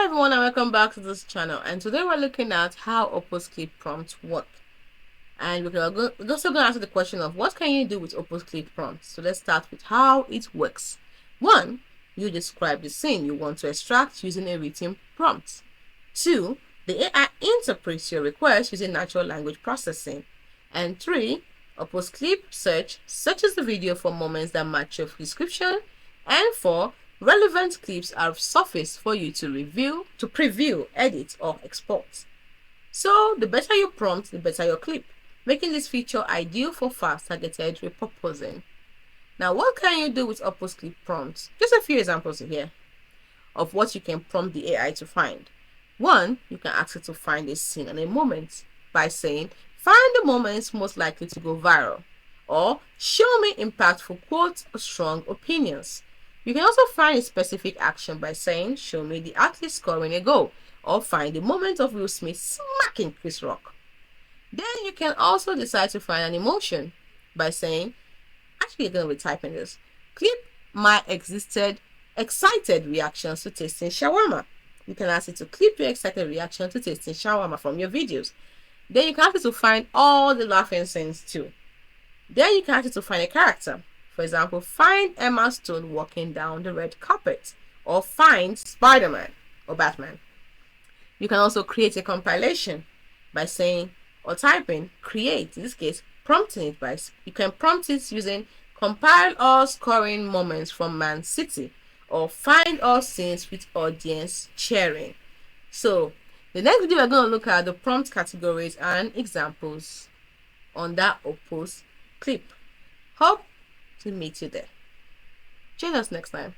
everyone, and welcome back to this channel. And today we're looking at how OpusClip prompts work. And we're also going to answer the question of what can you do with OpusClip prompts. So let's start with how it works. 1. You describe the scene you want to extract using a written prompt. 2. The AI interprets your request using natural language processing. And 3. OpusClip searches the video for moments that match your description. And 4. Relevant clips are surfaced for you to preview, edit, or export. So the better you prompt, the better your clip, making this feature ideal for fast targeted repurposing. Now, what can you do with OpusClip prompts? Just a few examples here of what you can prompt the AI to find. 1. You can ask it to find a scene and a moment by saying, find the moments most likely to go viral, or show me impactful quotes or strong opinions. You can also find a specific action by saying, show me the athlete scoring a goal, or find the moment of Will Smith smacking Chris Rock. Then you can also decide to find an emotion by saying, actually you're going to be typing this, clip my excited reactions to tasting shawarma. You can ask it to clip your excited reaction to tasting shawarma from your videos. Then you can ask it to find all the laughing scenes too. Then you can ask it to find a character. For example, find Emma Stone walking down the red carpet, or find Spider-Man or Batman. You can also create a compilation by saying or typing create, in this case prompting it by, you can prompt it using compile all scoring moments from Man City, or find all scenes with audience cheering. So the next video we're going to look at the prompt categories and examples on that OpusClip. Hope to meet you there. Join us next time.